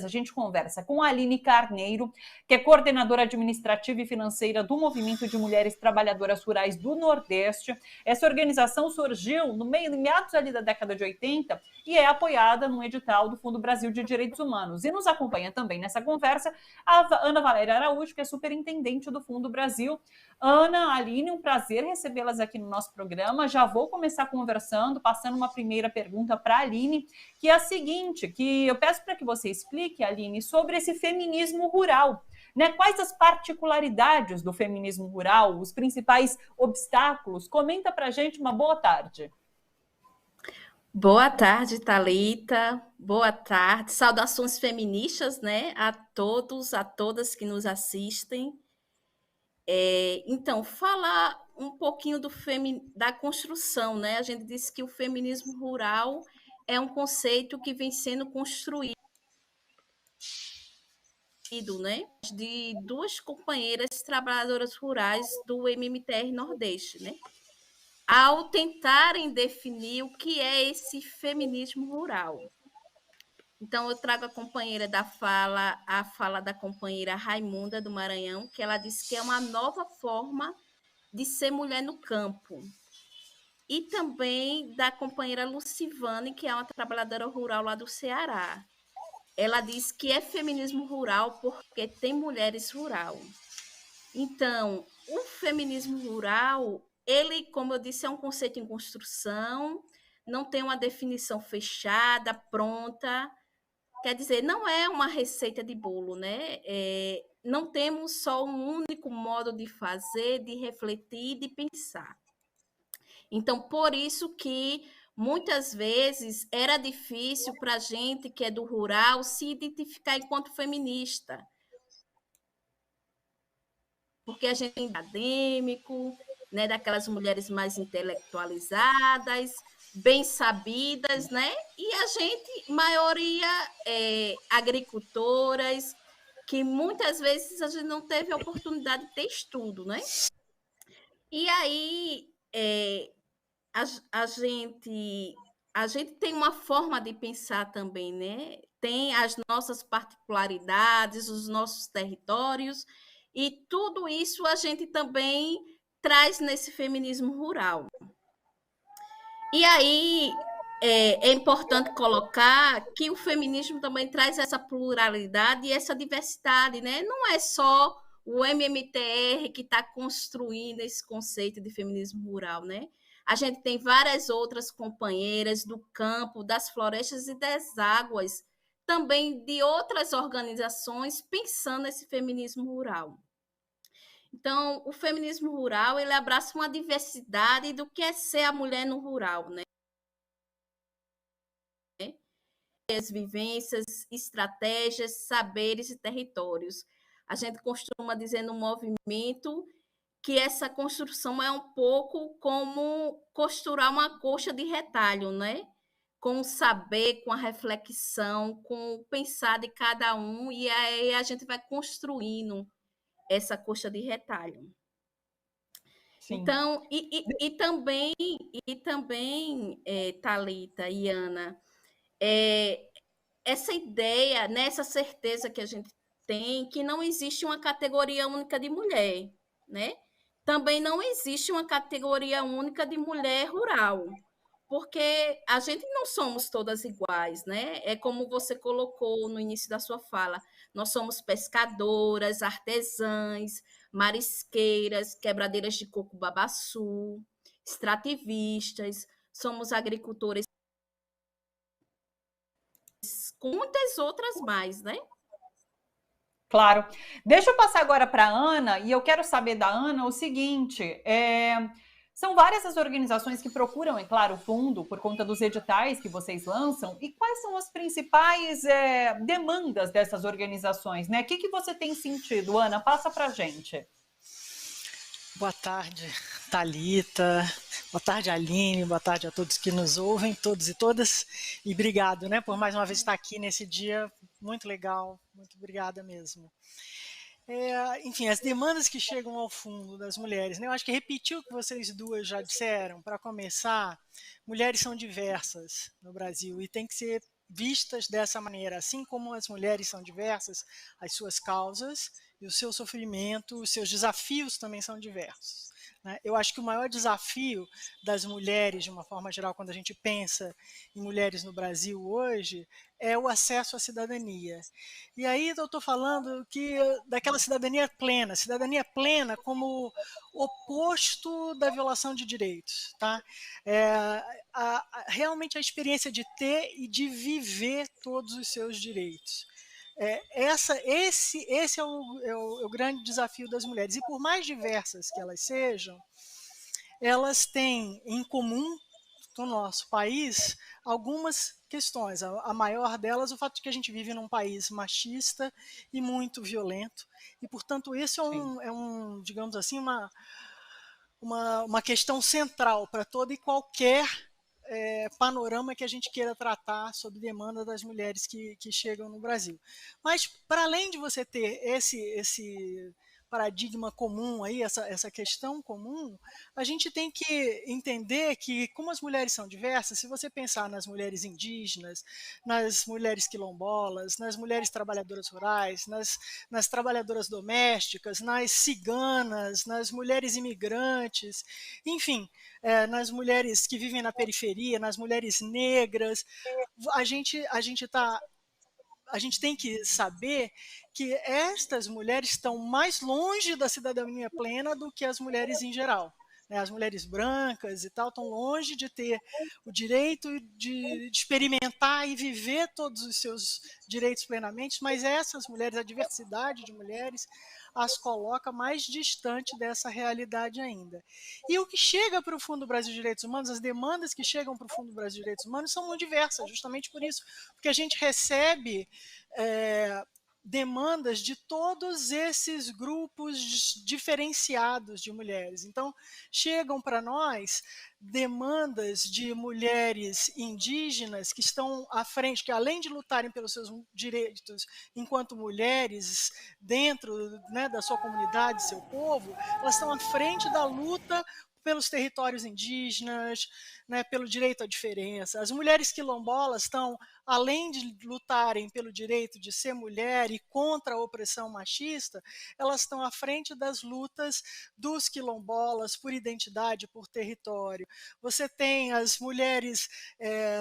a gente conversa com a Aline Carneiro, que é coordenadora administrativa e financeira do Movimento de Mulheres Trabalhadoras Rurais do Nordeste. Essa organização surgiu no meados ali da década de 80 e é apoiada no edital do Fundo Brasil de Direitos Humanos. E nos acompanha também nessa conversa a Ana Valéria Araújo, que é superintendente do Fundo Brasil. Ana, Aline, um prazer recebê-las aqui no nosso programa. Já vou começar conversando, passando uma primeira pergunta para a Aline, que é a seguinte, que eu peço para que você explique, Aline, sobre esse feminismo rural. Né? Quais as particularidades do feminismo rural, os principais obstáculos? Comenta para a gente. Uma boa tarde. Boa tarde, Thalita. Boa tarde. Saudações feministas, né? A todos, a todas que nos assistem. Então, falar um pouquinho da construção, né? A gente disse que o feminismo rural é um conceito que vem sendo construído, né? De duas companheiras trabalhadoras rurais do MMTR Nordeste, né? Ao tentarem definir o que é esse feminismo rural. Então, eu trago a fala da companheira Raimunda do Maranhão, que ela disse que é uma nova forma de ser mulher no campo. E também da companheira Lucivane, que é uma trabalhadora rural lá do Ceará. Ela diz que é feminismo rural porque tem mulheres rural. Então, o feminismo rural, ele, como eu disse, é um conceito em construção, não tem uma definição fechada, pronta. Quer dizer, não é uma receita de bolo, né? Não temos só um único modo de fazer, de refletir, de pensar. Então, por isso que muitas vezes era difícil para a gente que é do rural se identificar enquanto feminista. Porque a gente é acadêmico, né, daquelas mulheres mais intelectualizadas, bem sabidas, né? E a gente, maioria, agricultoras, que muitas vezes a gente não teve a oportunidade de ter estudo, né? E aí a gente tem uma forma de pensar também, né? Tem as nossas particularidades, os nossos territórios, e tudo isso a gente também traz nesse feminismo rural. E aí é importante colocar que o feminismo também traz essa pluralidade e essa diversidade, né? Não é só o MMTR que está construindo esse conceito de feminismo rural, né? A gente tem várias outras companheiras do campo, das florestas e das águas, também de outras organizações pensando esse feminismo rural. Então, o feminismo rural, ele abraça uma diversidade do que é ser a mulher no rural, né? As vivências, estratégias, saberes e territórios. A gente costuma dizer no movimento que essa construção é um pouco como costurar uma coxa de retalho, né? Com o saber, com a reflexão, com o pensar de cada um, e aí a gente vai construindo essa coxa de retalho. Sim. Então, e também Thalita e Ana, essa ideia, nessa certeza que a gente tem, que não existe uma categoria única de mulher, né? Também não existe uma categoria única de mulher rural, porque a gente não somos todas iguais, né? É como você colocou no início da sua fala, nós somos pescadoras, artesãs, marisqueiras, quebradeiras de coco babaçu, extrativistas, somos agricultores com muitas outras mais, né? Claro. Deixa eu passar agora para a Ana, e eu quero saber da Ana o seguinte: são várias as organizações que procuram, é claro, o fundo por conta dos editais que vocês lançam, e quais são as principais demandas dessas organizações, né? O que você tem sentido, Ana? Passa para a gente. Boa tarde, Thalita. Boa tarde, Aline. Boa tarde a todos que nos ouvem, todos e todas. E obrigado, né, por mais uma vez estar aqui nesse dia muito legal. Muito obrigada mesmo. Enfim, as demandas que chegam ao fundo das mulheres, né? Eu acho que repetir o que vocês duas já disseram. Para começar, mulheres são diversas no Brasil e tem que ser vistas dessa maneira, assim como as mulheres são diversas, as suas causas e o seu sofrimento, os seus desafios também são diversos, né? Eu acho que o maior desafio das mulheres, de uma forma geral, quando a gente pensa em mulheres no Brasil hoje, é o acesso à cidadania. E aí eu estou falando que daquela cidadania plena como oposto da violação de direitos, tá? Realmente a experiência de ter e de viver todos os seus direitos. Esse é o grande desafio das mulheres. E por mais diversas que elas sejam, elas têm em comum no nosso país algumas questões. A maior delas, o fato de que a gente vive num país machista e muito violento. E, portanto, isso digamos assim, uma questão central para todo e qualquer panorama que a gente queira tratar sobre demanda das mulheres que chegam no Brasil. Mas, para além de você ter esse paradigma comum aí, essa questão comum, a gente tem que entender que, como as mulheres são diversas, se você pensar nas mulheres indígenas, nas mulheres quilombolas, nas mulheres trabalhadoras rurais, nas trabalhadoras domésticas, nas ciganas, nas mulheres imigrantes, enfim, nas mulheres que vivem na periferia, nas mulheres negras, a gente tem que saber que estas mulheres estão mais longe da cidadania plena do que as mulheres em geral. As mulheres brancas e tal estão longe de ter o direito de experimentar e viver todos os seus direitos plenamente, mas essas mulheres, a diversidade de mulheres, as coloca mais distante dessa realidade ainda. E o que chega para o Fundo Brasil de Direitos Humanos, as demandas que chegam para o Fundo Brasil de Direitos Humanos são muito diversas, justamente por isso, porque a gente recebe demandas de todos esses grupos diferenciados de mulheres. Então, chegam para nós demandas de mulheres indígenas que estão à frente, que além de lutarem pelos seus direitos enquanto mulheres dentro, né, da sua comunidade, seu povo, elas estão à frente da luta pelos territórios indígenas, né, pelo direito à diferença. As mulheres quilombolas estão, além de lutarem pelo direito de ser mulher e contra a opressão machista, elas estão à frente das lutas dos quilombolas por identidade, por território. Você tem as mulheres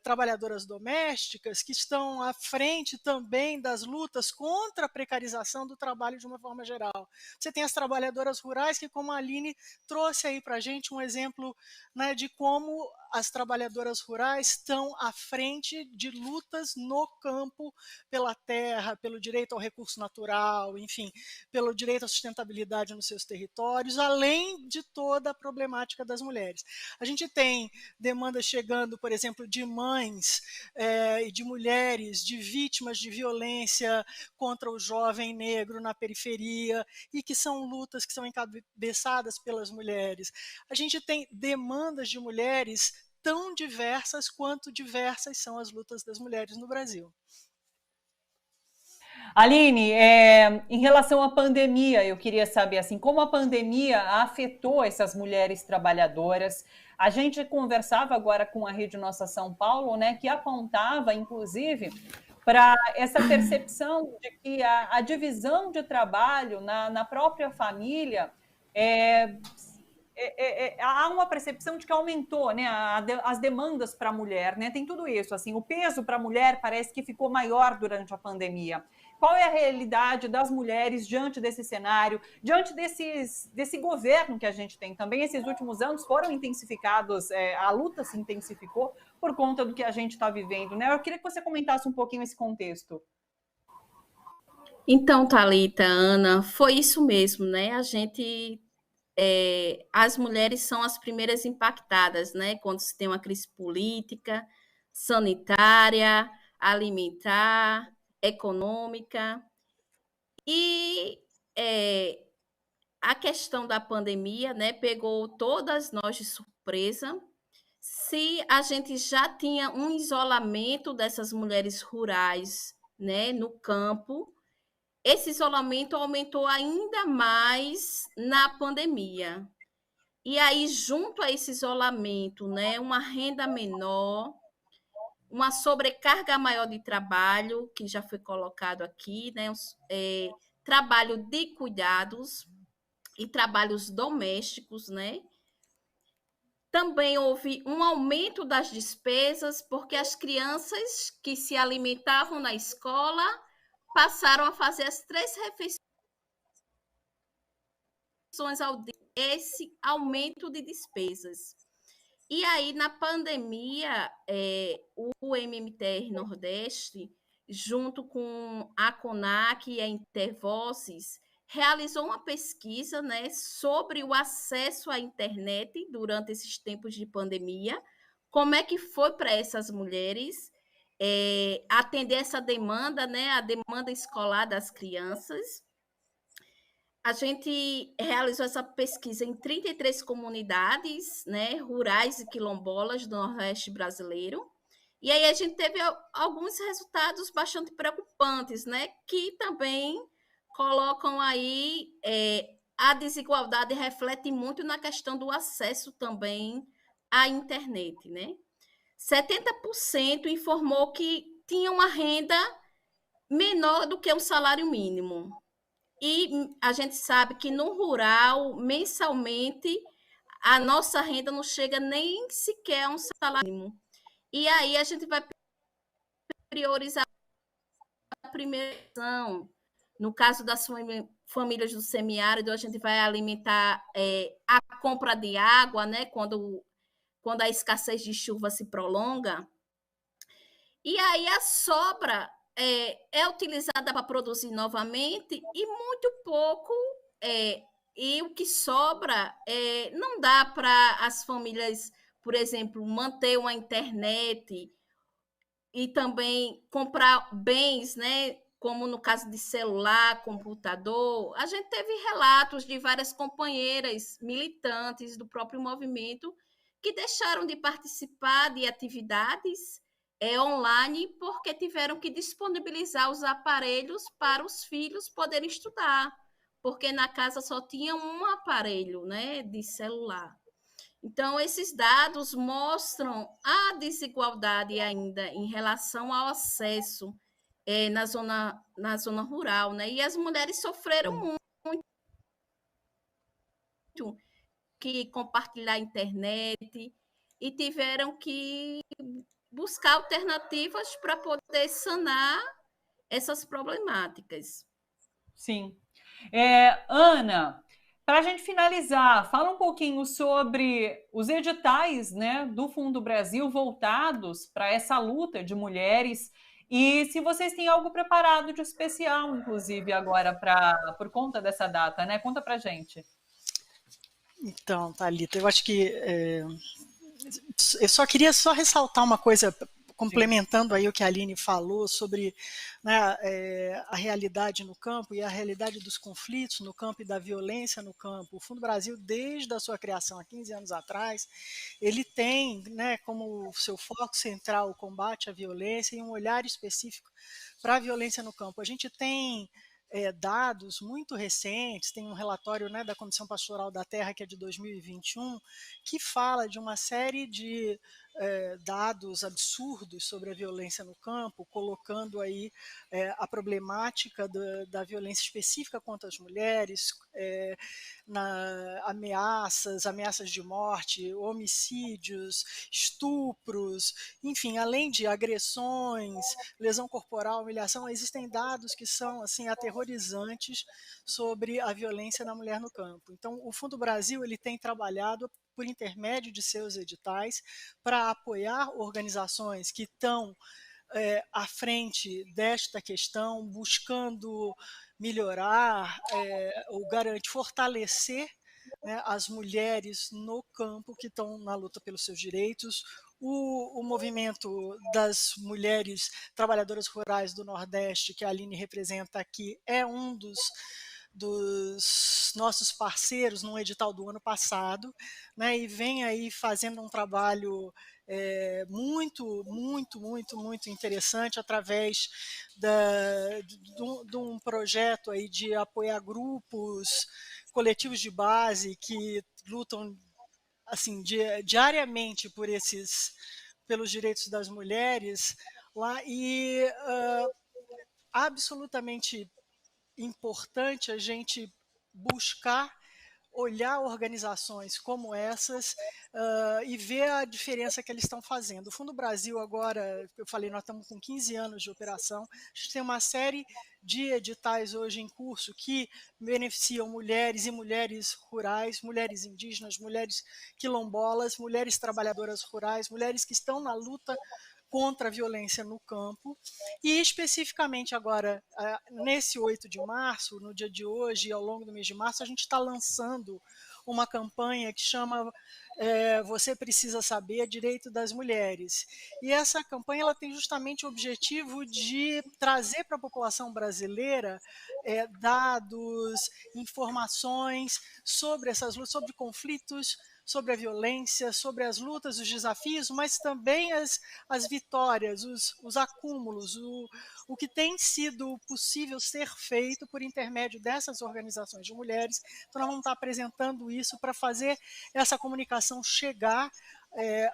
trabalhadoras domésticas que estão à frente também das lutas contra a precarização do trabalho de uma forma geral. Você tem as trabalhadoras rurais que, como a Aline trouxe aí para a gente um exemplo, né, de como as trabalhadoras rurais estão à frente de lutas no campo pela terra, pelo direito ao recurso natural, enfim, pelo direito à sustentabilidade nos seus territórios, além de toda a problemática das mulheres. A gente tem demandas chegando, por exemplo, de mães e de mulheres, de vítimas de violência contra o jovem negro na periferia, e que são lutas que são encabeçadas pelas mulheres. A gente tem demandas de mulheres tão diversas quanto diversas são as lutas das mulheres no Brasil. Aline, em relação à pandemia, eu queria saber assim, como a pandemia afetou essas mulheres trabalhadoras. A gente conversava agora com a Rede Nossa São Paulo, né, que apontava, inclusive, para essa percepção de que a divisão de trabalho na própria família há uma percepção de que aumentou, né, as demandas para a mulher, né? Tem tudo isso, assim, o peso para a mulher parece que ficou maior durante a pandemia. Qual é a realidade das mulheres diante desse cenário, diante desse governo que a gente tem também? Esses últimos anos foram intensificados, a luta se intensificou por conta do que a gente está vivendo, né? Eu queria que você comentasse um pouquinho esse contexto. Então, Thalita, Ana, foi isso mesmo, né? As mulheres são as primeiras impactadas, né? Quando se tem uma crise política, sanitária, alimentar, econômica. E a questão da pandemia, né, pegou todas nós de surpresa. Se a gente já tinha um isolamento dessas mulheres rurais, né, no campo, esse isolamento aumentou ainda mais na pandemia. E aí, junto a esse isolamento, né, uma renda menor, uma sobrecarga maior de trabalho, que já foi colocado aqui, né? Trabalho de cuidados e trabalhos domésticos, né? Também houve um aumento das despesas, porque as crianças que se alimentavam na escola passaram a fazer as 3 refeições ao dia. Esse aumento de despesas. E aí, na pandemia, o MMTR Nordeste, junto com a CONAC e a Intervozes, realizou uma pesquisa, né, sobre o acesso à internet durante esses tempos de pandemia, como é que foi para essas mulheres atender essa demanda, né, a demanda escolar das crianças. A gente realizou essa pesquisa em 33 comunidades, né, rurais e quilombolas do Nordeste brasileiro. E aí a gente teve alguns resultados bastante preocupantes, né, que também colocam aí a desigualdade reflete muito na questão do acesso também à internet, né? 70% informou que tinha uma renda menor do que um salário mínimo. E a gente sabe que no rural, mensalmente, a nossa renda não chega nem sequer a um salário mínimo. E aí a gente vai priorizar a primeira ação. No caso das famílias do semiárido, a gente vai alimentar a compra de água, né, quando a escassez de chuva se prolonga. E aí a sobra é utilizada para produzir novamente e muito pouco, e o que sobra não dá para as famílias, por exemplo, manter uma internet e também comprar bens, né? Como no caso de celular, computador. A gente teve relatos de várias companheiras militantes do próprio movimento que deixaram de participar de atividades online porque tiveram que disponibilizar os aparelhos para os filhos poderem estudar, porque na casa só tinha um aparelho, né, de celular. Então, esses dados mostram a desigualdade ainda em relação ao acesso na zona rural, né? E as mulheres sofreram muito que compartilhar a internet e tiveram que buscar alternativas para poder sanar essas problemáticas. Sim. Ana, para a gente finalizar, fala um pouquinho sobre os editais, né, do Fundo Brasil voltados para essa luta de mulheres e se vocês têm algo preparado de especial, inclusive, agora por conta dessa data, né? Conta para a gente. Então, Thalita, eu acho que eu só queria ressaltar uma coisa, complementando aí o que a Aline falou sobre, né, a realidade no campo e a realidade dos conflitos no campo e da violência no campo. O Fundo Brasil, desde a sua criação há 15 anos atrás, ele tem, né, como seu foco central o combate à violência e um olhar específico para a violência no campo. A gente tem dados muito recentes, tem um relatório, né, da Comissão Pastoral da Terra, que é de 2021, que fala de uma série de dados absurdos sobre a violência no campo, colocando aí a problemática da violência específica contra as mulheres, ameaças de morte, homicídios, estupros, enfim, além de agressões, lesão corporal, humilhação, existem dados que são assim aterrorizantes sobre a violência da mulher no campo. Então, o Fundo Brasil ele tem trabalhado por intermédio de seus editais para apoiar organizações que estão à frente desta questão, buscando melhorar ou garantir, fortalecer, né, as mulheres no campo que estão na luta pelos seus direitos. O movimento das mulheres trabalhadoras rurais do Nordeste, que a Aline representa aqui, é um dos nossos parceiros no edital do ano passado, né, e vem aí fazendo um trabalho muito interessante através de um projeto aí de apoiar grupos, coletivos de base que lutam assim diariamente por pelos direitos das mulheres lá, e absolutamente importante a gente buscar olhar organizações como essas e ver a diferença que eles estão fazendo. O Fundo Brasil agora, eu falei, nós estamos com 15 anos de operação, a gente tem uma série de editais hoje em curso que beneficiam mulheres e mulheres rurais, mulheres indígenas, mulheres quilombolas, mulheres trabalhadoras rurais, mulheres que estão na luta contra a violência no campo, e especificamente agora, nesse 8 de março, no dia de hoje e ao longo do mês de março, a gente está lançando uma campanha que chama Você Precisa Saber, Direito das Mulheres. E essa campanha ela tem justamente o objetivo de trazer para a população brasileira dados, informações sobre essas lutas, sobre conflitos, sobre a violência, sobre as lutas, os desafios, mas também as vitórias, os acúmulos, o que tem sido possível ser feito por intermédio dessas organizações de mulheres. Então, nós vamos estar apresentando isso para fazer essa comunicação chegar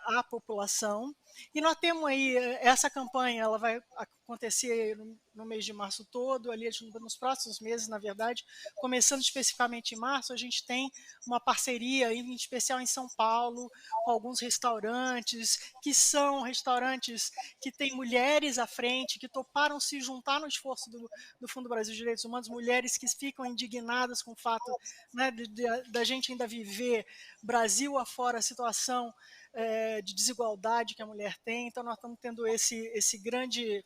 à população. E nós temos aí, essa campanha, ela vai acontecer no mês de março todo, ali nos próximos meses, na verdade, começando especificamente em março, a gente tem uma parceria, em especial em São Paulo, com alguns restaurantes, que são restaurantes que têm mulheres à frente, que toparam se juntar no esforço do Fundo Brasil de Direitos Humanos, mulheres que ficam indignadas com o fato, né, da gente ainda viver Brasil afora a situação de desigualdade que a mulher tem. Então nós estamos tendo esse grande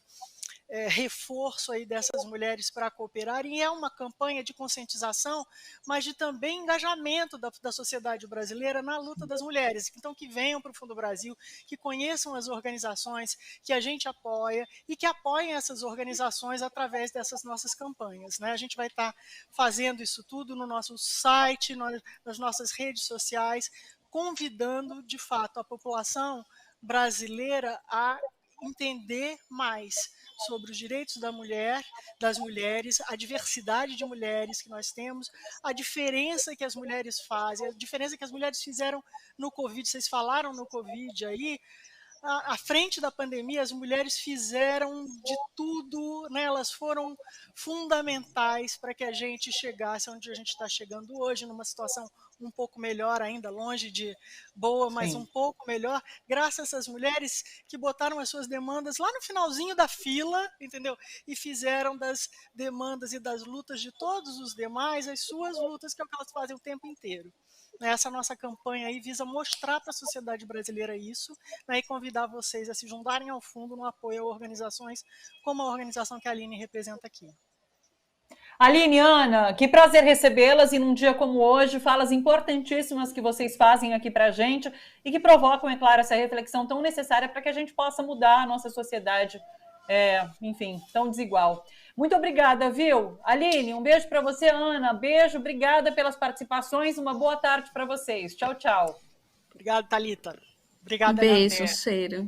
reforço aí dessas mulheres para cooperarem, e é uma campanha de conscientização, mas de também engajamento da sociedade brasileira na luta das mulheres. Então que venham para o Fundo Brasil, que conheçam as organizações que a gente apoia e que apoiem essas organizações através dessas nossas campanhas, né? A gente vai estar fazendo isso tudo no nosso site, nas nossas redes sociais, convidando, de fato, a população brasileira a entender mais sobre os direitos das mulheres, a diversidade de mulheres que nós temos, a diferença que as mulheres fazem, a diferença que as mulheres fizeram no Covid. Vocês falaram no Covid aí, à frente da pandemia, as mulheres fizeram de tudo, né? Elas foram fundamentais para que a gente chegasse onde a gente está chegando hoje, numa situação um pouco melhor ainda, longe de boa, mas um pouco melhor, graças a essas mulheres que botaram as suas demandas lá no finalzinho da fila, entendeu? E fizeram das demandas e das lutas de todos os demais as suas lutas, que é o que elas fazem o tempo inteiro. Essa nossa campanha aí visa mostrar para a sociedade brasileira isso, né, e convidar vocês a se juntarem ao fundo no apoio a organizações como a organização que a Aline representa aqui. Aline, Ana, que prazer recebê-las, e num dia como hoje, falas importantíssimas que vocês fazem aqui para a gente e que provocam, é claro, essa reflexão tão necessária para que a gente possa mudar a nossa sociedade, enfim, tão desigual. Muito obrigada, viu? Aline, um beijo para você, Ana, beijo, obrigada pelas participações, uma boa tarde para vocês. Tchau, tchau. Obrigado, Thalita. Obrigada, Beijo, cheiro.